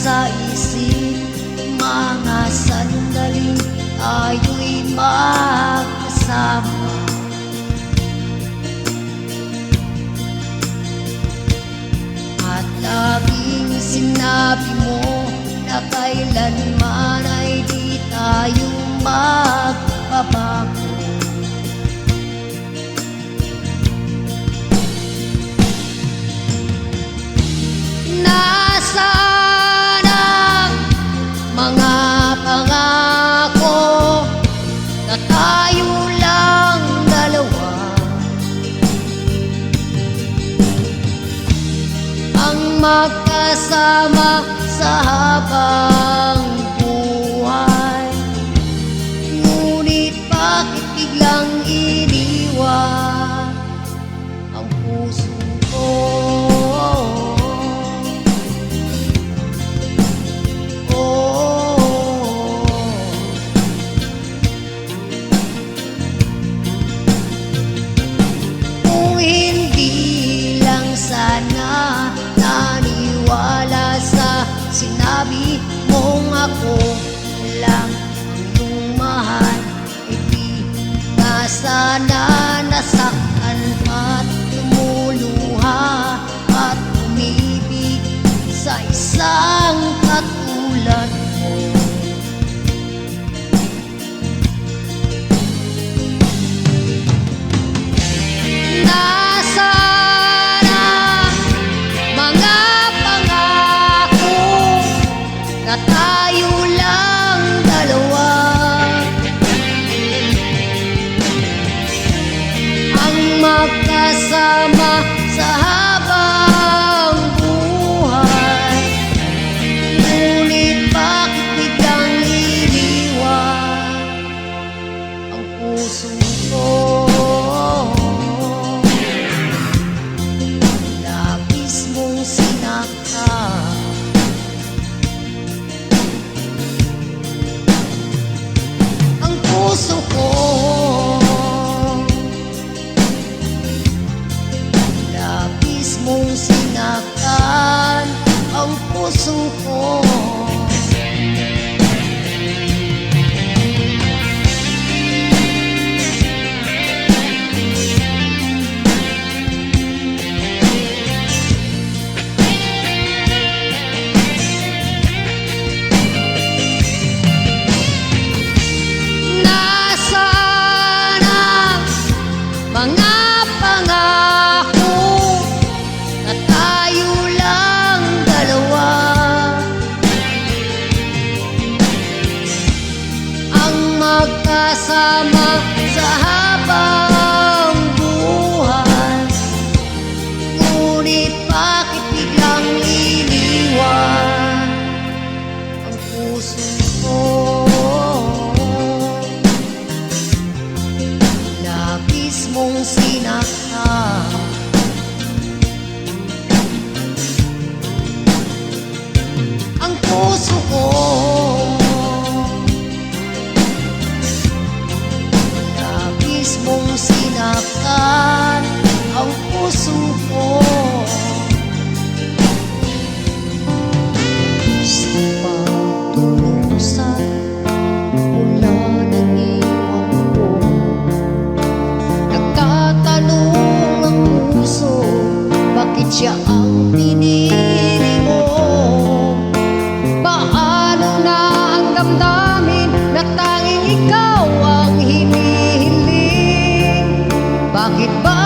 sa isip, mga sandaling tayo'y magkasama. At laging sinabi mo na kailanman ay di tayo magbabago. Nasaan ang mga pangako na tayo lang dalawa, ang magkasama sa habang buhay? Ngunit bakit biglang iniwan ang puso ko? Kung hindi lang sana naniwala sa sinabi mong ako lang ang iyong mahal, e di na sana nasaktan at lumuluha at umibig sa isang katulad mo. Nasaan ang mga pangako na tayo lang dalawa, ang magkasama sa habang buhay? Ngunit bakit biglang iniwan ang puso ko? Labis mong sinaktan ang puso ko. Labis mong sinaktan ang puso ko. Nasaan ang mga pangako na tayo lang dalawa, ang magkasama sa habang buhay? Ngunit bakit biglang iniwan ang puso ko? Labis mong sinaktan ang puso ko. Labis mong sinaktan ang puso ko. Sa pagtulusan mula ng iwan ko, nagtatanong ang puso, bakit siya ang pinili mo? Paano na ang damdamin na tanging ikaw ang hinihiling? Bakit ba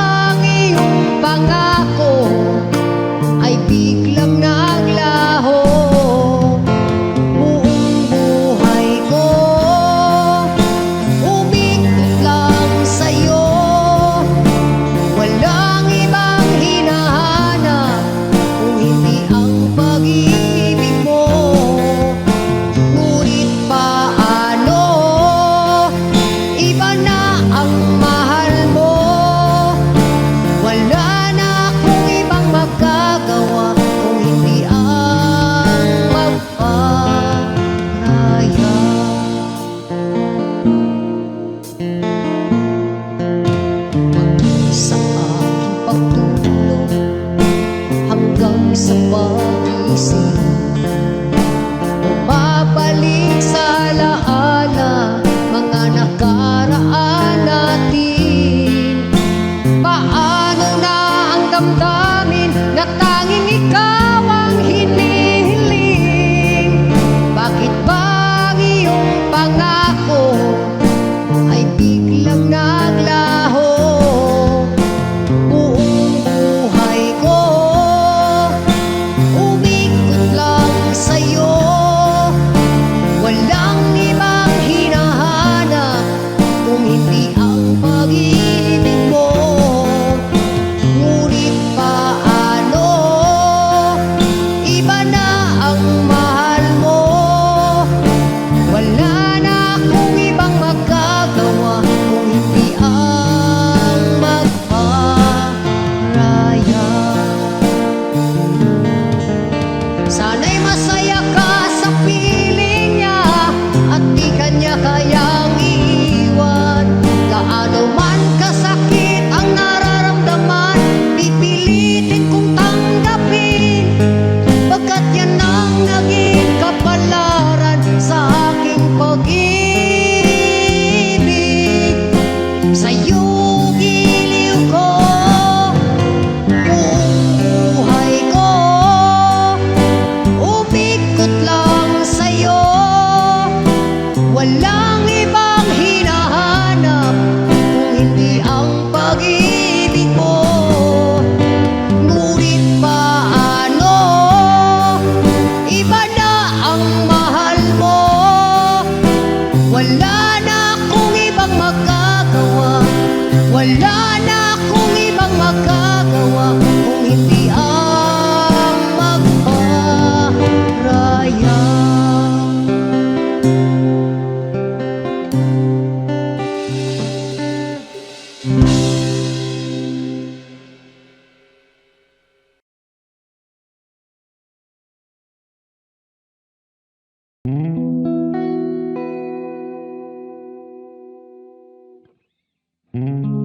Wala na akong ibang magagawa kung hindi ang magparaya. Mm-hmm.